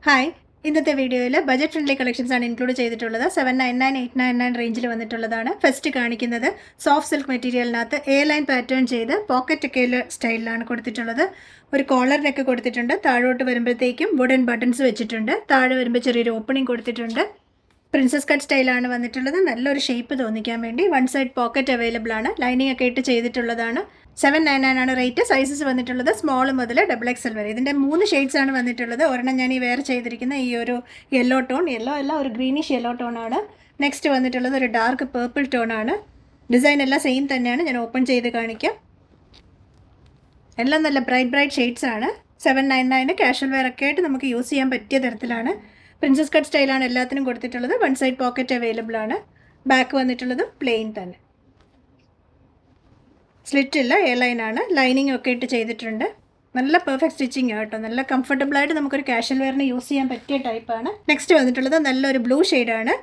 Hi, ഇന്നത്തെ വീഡിയോയിൽ budget friendly collections ആണ് ഇൻക്ലൂഡ് ചെയ്തിട്ടുള്ളത്. 799, 899 റേഞ്ചിൽ വന്നിട്ടുള്ളതാണ്. ഫസ്റ്റ് കാണിക്കുന്നത് സോഫ്റ്റ് സിൽക്ക് മെറ്റീരിയലിനകത്ത് എ ലൈൻ പാറ്റേൺ ചെയ്ത് പോക്കറ്റ് ഒക്കെ സ്റ്റൈലിലാണ് കൊടുത്തിട്ടുള്ളത്. ഒരു കോളറിനൊക്കെ കൊടുത്തിട്ടുണ്ട്. താഴോട്ട് വരുമ്പോഴത്തേക്കും വുഡൻ ബട്ടൺസ് വെച്ചിട്ടുണ്ട്. താഴെ വരുമ്പോൾ ചെറിയൊരു ഓപ്പണിംഗ് കൊടുത്തിട്ടുണ്ട്. പ്രിൻസസ് കട്ട് സ്റ്റൈലാണ് വന്നിട്ടുള്ളത്. നല്ലൊരു ഷേപ്പ് തോന്നിക്കാൻ വേണ്ടി വൺ സൈഡ് പോക്കറ്റ് അവൈലബിൾ ആണ്. ലൈനിങ് ഒക്കെ ഇട്ട് ചെയ്തിട്ടുള്ളതാണ്. 799 ആണ് റേറ്റ്. സൈസസ് വന്നിട്ടുള്ളത് സ്മോൾ മുതൽ XXL വരെ. ഇതിൻ്റെ 3 ഷെയ്ഡ്സ് ആണ് വന്നിട്ടുള്ളത്. ഒരെണ്ണം ഞാൻ ഈ വെയർ ചെയ്തിരിക്കുന്ന ഈ ഒരു യെല്ലോ ടോൺ, യെല്ലോ അല്ല ഒരു ഗ്രീനിഷ് യെല്ലോ ടോൺ ആണ്. നെക്സ്റ്റ് വന്നിട്ടുള്ളത് ഒരു ഡാർക്ക് പേർപ്പിൾ ടോൺ ആണ്. ഡിസൈൻ എല്ലാം സെയിം തന്നെയാണ്. ഞാൻ ഓപ്പൺ ചെയ്ത് കാണിക്കാം. എല്ലാം നല്ല ബ്രൈറ്റ് ഷെയ്ഡ്സ് ആണ്. 799 കാഷ്വൽ വെയർ ഒക്കെ ആയിട്ട് നമുക്ക് യൂസ് ചെയ്യാൻ പറ്റിയ തരത്തിലാണ്. പ്രിൻസസ് കട്ട് സ്റ്റൈലാണ് എല്ലാത്തിനും കൊടുത്തിട്ടുള്ളത്. വൺ സൈഡ് പോക്കറ്റ് അവൈലബിൾ ആണ്. ബാക്ക് വന്നിട്ടുള്ളത് പ്ലെയിൻ തന്നെ, സ്ലിറ്റ് ഇല്ല, എ ലൈൻ ആണ്. ലൈനിങ് ഒക്കെ ഇട്ട് ചെയ്തിട്ടുണ്ട്. നല്ല പെർഫെക്റ്റ് സ്റ്റിച്ചിങ് കേട്ടോ. നല്ല കംഫർട്ടബിളായിട്ട് നമുക്കൊരു കാഷ്വൽ വെയറിന് യൂസ് ചെയ്യാൻ പറ്റിയ ടൈപ്പാണ്. നെക്സ്റ്റ് വന്നിട്ടുള്ളത് നല്ലൊരു ബ്ലൂ ഷെയ്ഡാണ്.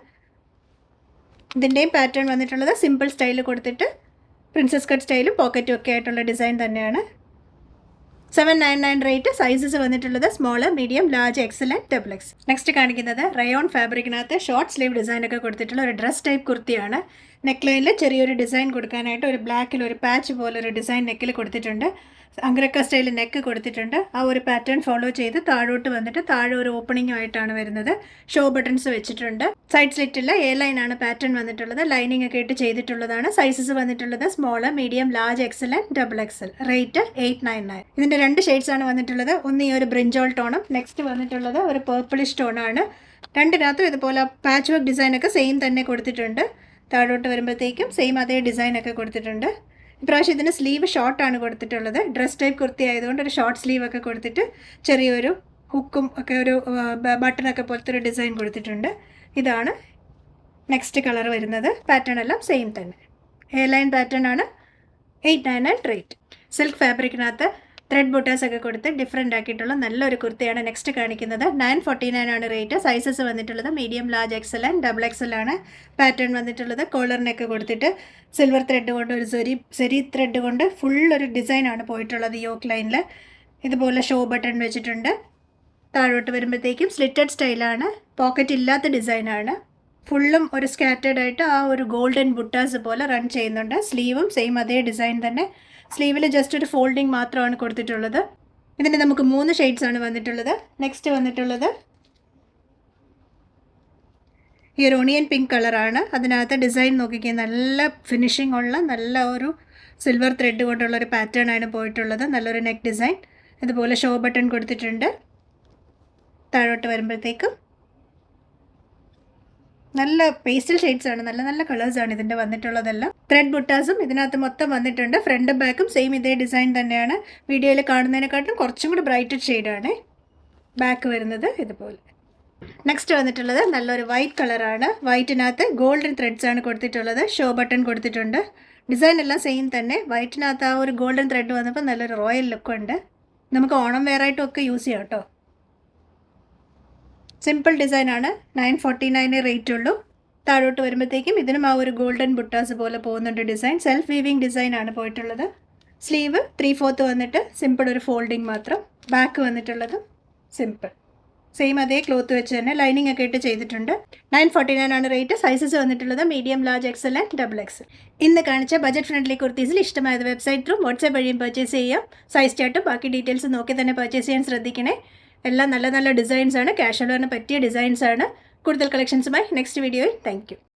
ഇതിൻ്റെയും പാറ്റേൺ വന്നിട്ടുള്ളത് സിമ്പിൾ സ്റ്റൈൽ കൊടുത്തിട്ട് പ്രിൻസസ് കട്ട് സ്റ്റൈലും പോക്കറ്റും ഒക്കെ ആയിട്ടുള്ള ഡിസൈൻ തന്നെയാണ്. 799 റേറ്റ്. സൈസസ് വന്നിട്ടുള്ളത് small, medium, large, XL and XX. Next കാണിക്കുന്നത് റയോൺ ഫാബ്രിക്കിനകത്ത് ഷോർട്ട് സ്ലീവ് ഡിസൈനൊക്കെ കൊടുത്തിട്ടുള്ള ഒരു ഡ്രസ് ടൈപ്പ് കുർത്തിയാണ്. നെക്ക് ലൈനിൽ ചെറിയൊരു ഡിസൈൻ കൊടുക്കാനായിട്ട് ഒരു ബ്ലാക്കിൽ ഒരു പാച്ച് പോലെ ഒരു ഡിസൈൻ നെക്കിൽ കൊടുത്തിട്ടുണ്ട്. അങ്ക്രക്ക സ്റ്റൈൽ നെക്ക് കൊടുത്തിട്ടുണ്ട്. ആ ഒരു പാറ്റേൺ ഫോളോ ചെയ്ത് താഴോട്ട് വന്നിട്ട് താഴെ ഒരു ഓപ്പണിംഗുമായിട്ടാണ് വരുന്നത്. ഷോ ബട്ടൺസ് വെച്ചിട്ടുണ്ട്. സൈഡ് സ്ലിറ്റില്ല, എ ലൈൻ ആണ് പാറ്റേൺ വന്നിട്ടുള്ളത്. ലൈനിങ് ഒക്കെ ഇട്ട് ചെയ്തിട്ടുള്ളതാണ്. സൈസസ് വന്നിട്ടുള്ളത് small, medium, large, XL and XX. Rate 899. ഇതിൻ്റെ 2 ഷെയ്ഡ്സ് ആണ് വന്നിട്ടുള്ളത്. ഒന്ന് ഈ ഒരു ബ്രിഞ്ചോൾ ടോണും നെക്സ്റ്റ് വന്നിട്ടുള്ളത് ഒരു പേർപ്പിളിഷ് ടോണാണ്. രണ്ടിനകത്തും ഇതുപോലെ പാച്ച് വർക്ക് ഡിസൈനൊക്കെ സെയിം തന്നെ കൊടുത്തിട്ടുണ്ട്. താഴോട്ട് വരുമ്പോഴത്തേക്കും സെയിം അതേ ഡിസൈനൊക്കെ കൊടുത്തിട്ടുണ്ട്. ഇപ്രാവശ്യം ഇതിന് സ്ലീവ് ഷോർട്ടാണ് കൊടുത്തിട്ടുള്ളത്. ഡ്രസ് ടൈപ്പ് കുർത്തി ആയതുകൊണ്ട് ഒരു ഷോർട്ട് സ്ലീവ് ഒക്കെ കൊടുത്തിട്ട് ചെറിയൊരു ഹുക്കും ഒക്കെ ഒരു ബട്ടണൊക്കെ പോലത്തെ ഒരു ഡിസൈൻ കൊടുത്തിട്ടുണ്ട്. ഇതാണ് നെക്സ്റ്റ് കളർ വരുന്നത്. പാറ്റേൺ എല്ലാം സെയിം തന്നെ. എ ലൈൻ പാറ്റേൺ ആണ്. 899 റേറ്റ്. സിൽക്ക് ഫാബ്രിക്കിനകത്ത് ത്രെഡ് ബുട്ടാസ് ഒക്കെ കൊടുത്ത് ഡിഫറെൻ്റ് ആക്കിയിട്ടുള്ള നല്ലൊരു കുർത്തിയാണ് നെക്സ്റ്റ് കാണിക്കുന്നത്. 949 ആണ് റേറ്റ്. സൈസസ് വന്നിട്ടുള്ളത് medium, large, XL and XX ആണ്. പാറ്റേൺ വന്നിട്ടുള്ളത് കോളറിനൊക്കെ കൊടുത്തിട്ട് സിൽവർ ത്രെഡ് കൊണ്ട് ഒരു സെരി ത്രെഡ് കൊണ്ട് ഫുൾ ഒരു ഡിസൈനാണ് പോയിട്ടുള്ളത്. യോക്ക് ലൈനിൽ ഇതുപോലെ ഷോ ബട്ടൺ വെച്ചിട്ടുണ്ട്. താഴോട്ട് വരുമ്പോഴത്തേക്കും സ്ലിറ്റഡ് സ്റ്റൈലാണ്. പോക്കറ്റ് ഇല്ലാത്ത ഡിസൈനാണ്. ഫുള്ളും ഒരു സ്കാറ്റേഡ് ആയിട്ട് ആ ഒരു ഗോൾഡൻ ബുട്ടാസ് പോലെ റൺ ചെയ്യുന്നുണ്ട്. സ്ലീവും സെയിം അതേ ഡിസൈൻ തന്നെ. സ്ലീവിൽ ജസ്റ്റ് ഒരു ഫോൾഡിങ് മാത്രമാണ് കൊടുത്തിട്ടുള്ളത്. ഇതിന് നമുക്ക് 3 ഷെയ്ഡ്സ് ആണ് വന്നിട്ടുള്ളത്. നെക്സ്റ്റ് വന്നിട്ടുള്ളത് ഈ ഒരു ഓണിയൻ പിങ്ക് കളറാണ്. അതിനകത്ത് ഡിസൈൻ നോക്കിക്കുക, നല്ല ഫിനിഷിംഗ് ഉള്ള നല്ല ഒരു സിൽവർ ത്രെഡ് കൊണ്ടുള്ള ഒരു പാറ്റേൺ ആണ് പോയിട്ടുള്ളത്. നല്ലൊരു നെക്ക് ഡിസൈൻ. ഇതുപോലെ ഷോ ബട്ടൺ കൊടുത്തിട്ടുണ്ട്. താഴോട്ട് വരുമ്പോഴത്തേക്കും നല്ല പേസ്റ്റൽ ഷെയ്ഡ്സ് ആണ്. നല്ല നല്ല കളേഴ്സാണ് ഇതിൻ്റെ വന്നിട്ടുള്ളതെല്ലാം. ത്രെഡ് ബുട്ടാസും ഇതിനകത്ത് മൊത്തം വന്നിട്ടുണ്ട്. ഫ്രണ്ടും ബാക്കും സെയിം ഇതേ ഡിസൈൻ തന്നെയാണ്. വീഡിയോയിൽ കാണുന്നതിനെക്കാട്ടും കുറച്ചും കൂടി ബ്രൈറ്റഡ് ഷെയ്ഡാണ് ബാക്ക് വരുന്നത്. ഇതുപോലെ നെക്സ്റ്റ് വന്നിട്ടുള്ളത് നല്ലൊരു വൈറ്റ് കളറാണ്. വൈറ്റിനകത്ത് ഗോൾഡൻ ത്രെഡ്സ് ആണ് കൊടുത്തിട്ടുള്ളത്. ഷോ ബട്ടൺ കൊടുത്തിട്ടുണ്ട്. ഡിസൈൻ എല്ലാം സെയിം തന്നെ. വൈറ്റിനകത്ത് ആ ഒരു ഗോൾഡൻ ത്രെഡ് വന്നപ്പോൾ നല്ലൊരു റോയൽ ലുക്കുണ്ട്. നമുക്ക് ഓണം വെയറായിട്ടും ഒക്കെ യൂസ് ചെയ്യാം കേട്ടോ. സിമ്പിൾ ഡിസൈനാണ്. 949 റേറ്റ് ഉള്ളൂ. താഴോട്ട് വരുമ്പോഴത്തേക്കും ഇതിനും ആ ഒരു ഗോൾഡൻ ബുട്ടാസ് പോലെ പോകുന്നുണ്ട് ഡിസൈൻ. സെൽഫ് വീവിങ് ഡിസൈനാണ് പോയിട്ടുള്ളത്. സ്ലീവ് 3/4 വന്നിട്ട് സിമ്പിൾ ഒരു ഫോൾഡിങ് മാത്രം. ബാക്ക് വന്നിട്ടുള്ളത് സിമ്പിൾ സെയിം അതേ ക്ലോത്ത് വെച്ച് തന്നെ ലൈനിങ് ഒക്കെ ഇട്ട് ചെയ്തിട്ടുണ്ട്. 949 ആണ് റേറ്റ്. സൈസസ് വന്നിട്ടുള്ളത് medium, large, XL and XX. ഇന്ന് കാണിച്ച ബജറ്റ് ഫ്രണ്ട്ലി കുർത്തീസിൽ ഇഷ്ടമായത് വെബ്സൈറ്റ് ത്രൂ വാട്സാപ്പ് വഴിയും പർച്ചേസ് ചെയ്യാം. സൈസ് ചാർട്ടും ബാക്കി ഡീറ്റെയിൽസ് നോക്കി തന്നെ പർച്ചേസ് ചെയ്യാൻ ശ്രദ്ധിക്കണേ. എല്ലാം നല്ല നല്ല ഡിസൈൻസാണ്. കാഷ്വൽ വെയറിന് പറ്റിയ ഡിസൈൻസാണ്. കൂടുതൽ കളക്ഷൻസുമായി നെക്സ്റ്റ് വീഡിയോയിൽ. Thank you.